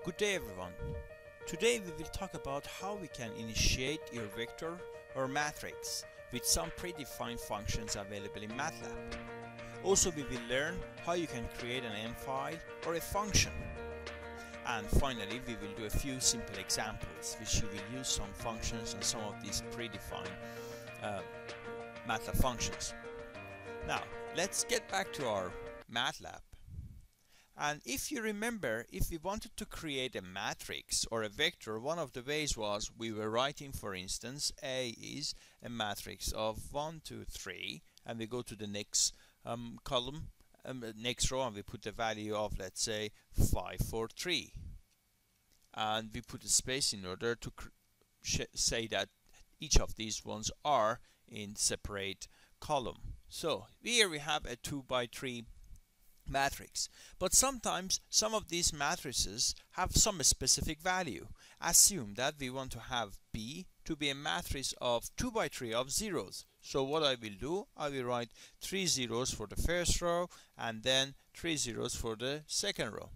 Good day everyone. Today we will talk about how we can initiate your vector or matrix with some predefined functions available in MATLAB. Also we will learn how you can create an M file or a function. And finally we will do a few simple examples which you will use some functions and some of these predefined MATLAB functions. Now let's get back to our MATLAB. And if you remember, if we wanted to create a matrix or a vector, one of the ways was we were writing, for instance, A is a matrix of 1, 2, 3, and we go to the next column, next row, and we put the value of, let's say, 5, 4, 3. And we put a space in order to say that each of these ones are in separate column. So here we have a 2 by 3 matrix, but sometimes some of these matrices have some specific value. Assume that we want to have B to be a matrix of 2 by 3 of zeros. So what I will do, I will write 3 zeros for the first row and then 3 zeros for the second row.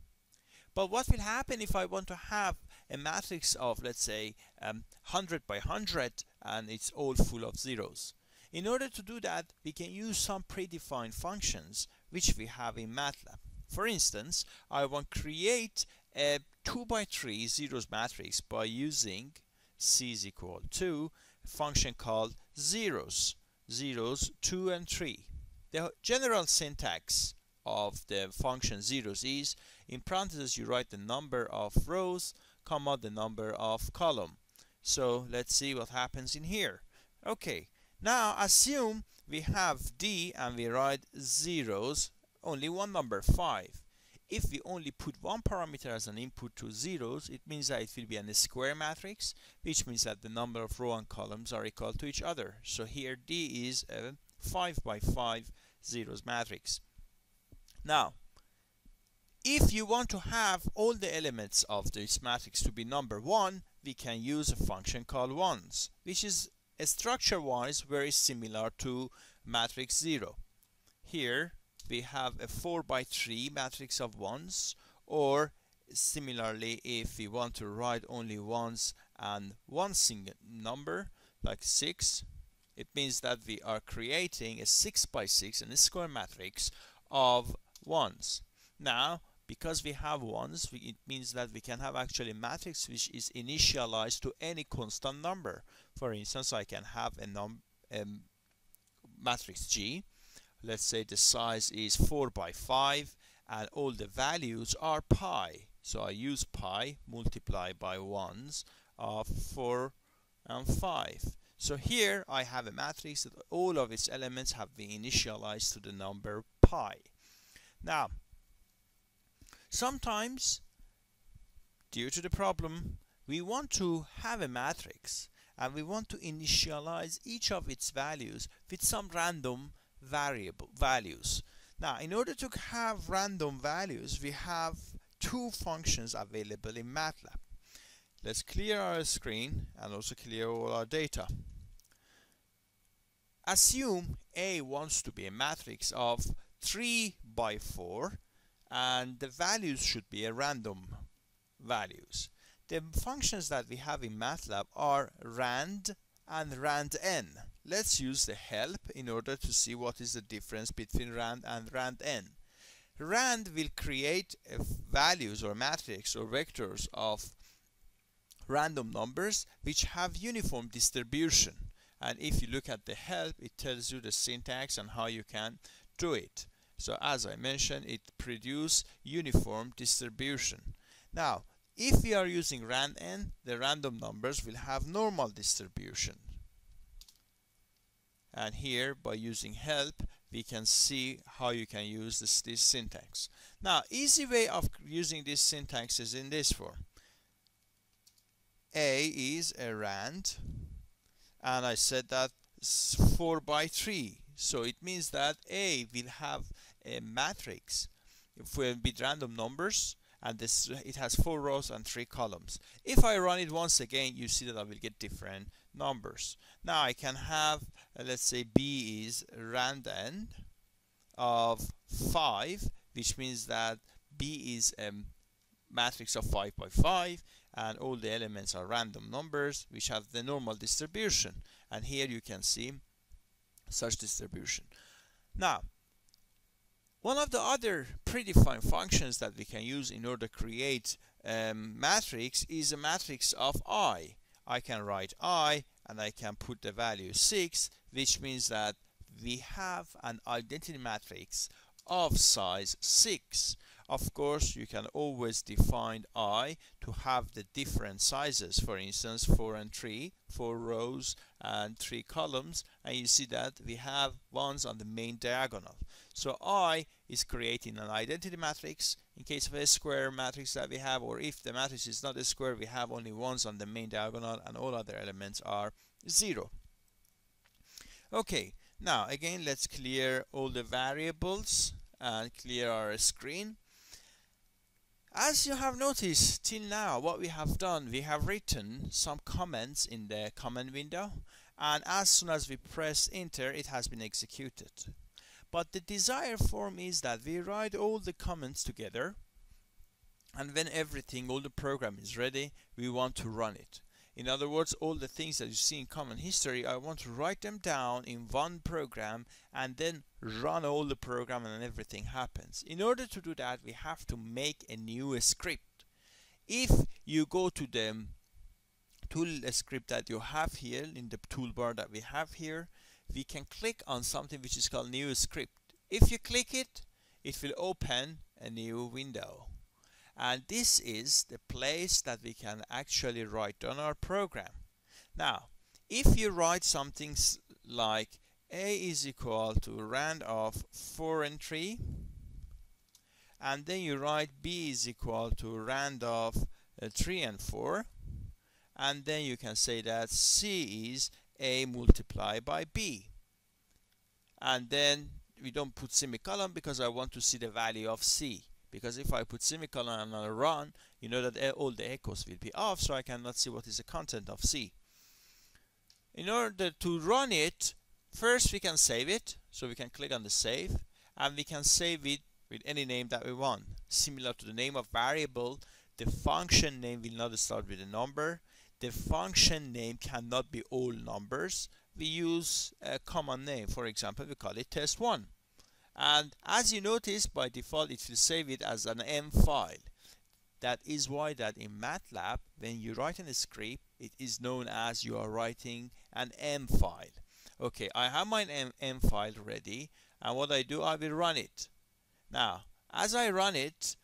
But what will happen if I want to have a matrix of, let's say, 100 by 100 and it's all full of zeros? In order to do that, we can use some predefined functions which we have in MATLAB. For instance, I want to create a 2 by 3 zeros matrix by using C is equal to a function called zeros, 2 and 3. The general syntax of the function zeros is, in parentheses you write the number of rows, comma the number of column. So let's see what happens in here. Okay. Now assume we have D and we write zeros, only one number 5. If we only put one parameter as an input to zeros, it means that it will be a square matrix, which means that the number of rows and columns are equal to each other. So here D is a 5 by 5 zeros matrix. Now, if you want to have all the elements of this matrix to be number 1, we can use a function called ones, which is structure-wise very similar to matrix 0. Here we have a 4 by 3 matrix of ones, or similarly if we want to write only ones and one single number like 6, it means that we are creating a 6 by 6 and a square matrix of ones. Now because we have ones, it means that we can have actually a matrix which is initialized to any constant number. For instance, I can have a matrix G. Let's say the size is 4 by 5 and all the values are pi. So I use pi multiplied by ones of 4 and 5. So here I have a matrix that all of its elements have been initialized to the number pi. Now, sometimes, due to the problem, we want to have a matrix and we want to initialize each of its values with some random values. Now, in order to have random values, we have two functions available in MATLAB. Let's clear our screen and also clear all our data. Assume A wants to be a matrix of 3 by 4 and the values should be a random values. The functions that we have in MATLAB are rand and randn. Let's use the help in order to see what is the difference between rand and randn. Rand will create values or matrix or vectors of random numbers which have uniform distribution. And if you look at the help, it tells you the syntax and how you can do it. So as I mentioned, it produces uniform distribution. Now, if we are using randn, the random numbers will have normal distribution. And here, by using help, we can see how you can use this syntax. Now, easy way of using this syntax is in this form. A is a rand, and I said that 4 by 3. So it means that A will have a matrix with random numbers, and it has 4 rows and 3 columns. If I run it once again, you see that I will get different numbers. Now I can have, let's say B is randn of 5, which means that B is matrix of 5 by 5, and all the elements are random numbers which have the normal distribution, and here you can see such distribution. Now, one of the other predefined functions that we can use in order to create matrix is a matrix of I. I can write I and I can put the value 6, which means that we have an identity matrix of size 6. Of course, you can always define I to have the different sizes, for instance 4 and 3, 4 rows and 3 columns, and you see that we have ones on the main diagonal. So I is creating an identity matrix in case of a square matrix that we have, or if the matrix is not a square, we have only ones on the main diagonal and all other elements are 0. Okay, now again let's clear all the variables and clear our screen. As you have noticed till now, what we have done, we have written some comments in the comment window, and as soon as we press enter, it has been executed. But the desired form is that we write all the comments together, and when everything, all the program is ready, we want to run it. In other words, all the things that you see in common history, I want to write them down in one program and then run all the program and everything happens. In order to do that, we have to make a new script. If you go to the tool script that you have here in the toolbar that we have here, we can click on something which is called new script. If you click it, it will open a new window. And this is the place that we can actually write down our program. Now, if you write something like a is equal to rand of 4 and 3, and then you write b is equal to rand of 3 and 4, and then you can say that c is a multiplied by b. And then we don't put semicolon because I want to see the value of c. Because if I put semicolon and I run, you know that all the echoes will be off, so I cannot see what is the content of C. In order to run it, first we can save it, so we can click on the save, and we can save it with any name that we want. Similar to the name of variable, the function name will not start with a number. The function name cannot be all numbers. We use a common name. For example, we call it test1. And as you notice, by default it will save it as an M file. That is why that in MATLAB, when you write in a script, it is known as you are writing an M file. Okay, I have my M file ready, and what I do, I will run it. Now, as I run it,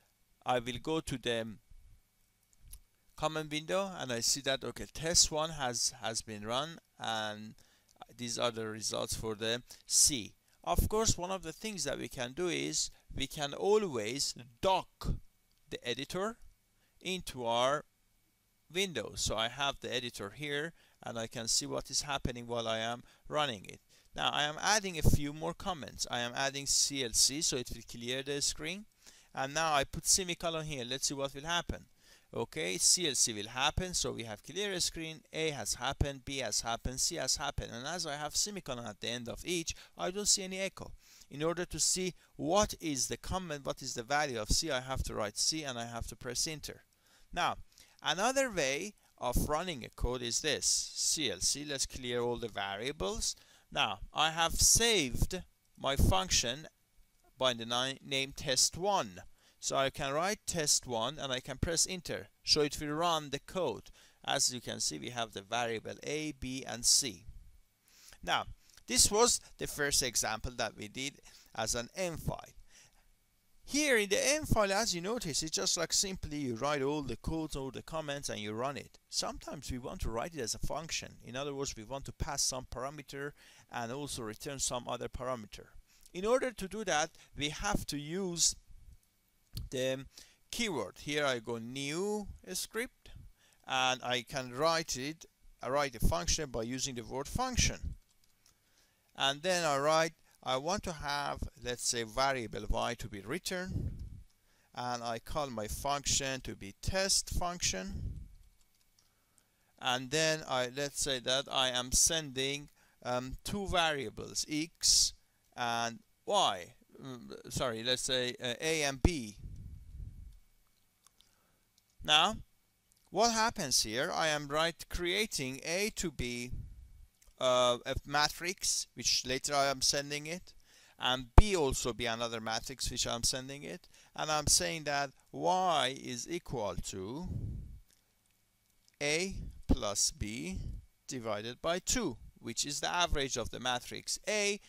I will go to the comment window, and I see that okay, test1 has been run, and these are the results for the C. Of course, one of the things that we can do is we can always dock the editor into our window. So I have the editor here, and I can see what is happening while I am running it. Now I am adding a few more comments. I am adding CLC, so it will clear the screen. And now I put semicolon here. Let's see what will happen. Okay, CLC will happen, so we have clear screen, A has happened, B has happened, C has happened, and as I have semicolon at the end of each, I don't see any echo. In order to see what is the comment, what is the value of C, I have to write C and I have to press enter. Now, another way of running a code is this, CLC, let's clear all the variables. Now, I have saved my function by the name test1. So I can write test1 and I can press enter, so it will run the code. As you can see, we have the variable A, B and C. Now, this was the first example that we did as an M file. Here in the M file, as you notice, it's just like simply you write all the codes, all the comments, and you run it. Sometimes we want to write it as a function. In other words, we want to pass some parameter and also return some other parameter. In order to do that, we have to use the keyword. Here I go new script, and I can write a function by using the word function. And then I want to have, let's say, variable y to be returned, and I call my function to be test function. And then let's say that I am sending two variables, x and y. Sorry, let's say a and b. Now what happens here, I am creating A to be a matrix, which later I am sending it, and B also be another matrix which I'm sending it, and I'm saying that Y is equal to A plus B divided by 2, which is the average of the matrix A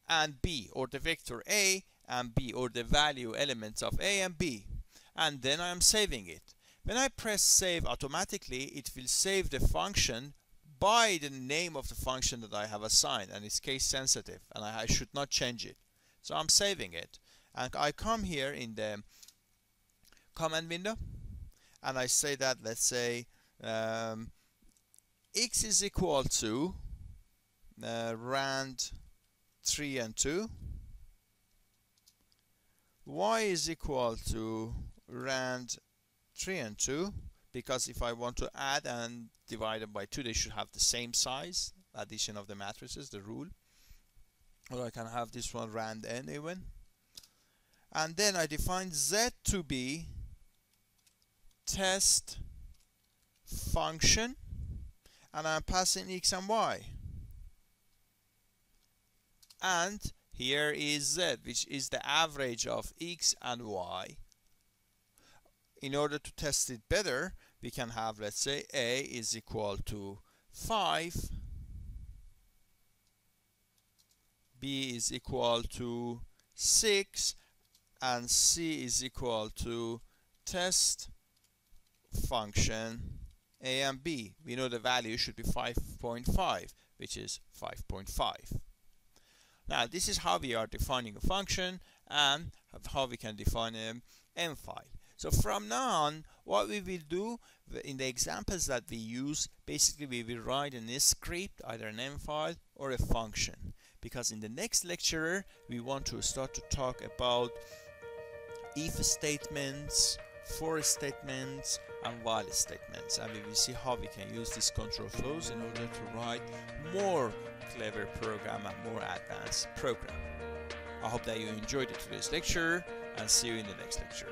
and B, or the vector A and B, or the value elements of A and B, and then I am saving it. When I press save, automatically it will save the function by the name of the function that I have assigned, and it's case sensitive, and I should not change it. So I'm saving it, and I come here in the command window and I say that, let's say x is equal to rand 3 and 2, y is equal to rand 3 and 2, because if I want to add and divide them by 2, they should have the same size, addition of the matrices, the rule. Or I can have this one rand n even. And then I define z to be test function, and I'm passing x and y. And here is z, which is the average of x and y. In order to test it better, we can have, let's say, a is equal to 5, b is equal to 6, and c is equal to test function a and b. We know the value should be 5.5, which is 5.5. Now this is how we are defining a function and how we can define an M file. So from now on, what we will do in the examples that we use, basically we will write a script, either an M file or a function, because in the next lecture we want to start to talk about if statements, for statements, and while statements, and we will see how we can use these control flows in order to write more clever program and more advanced program. I hope that you enjoyed today's lecture, and see you in the next lecture.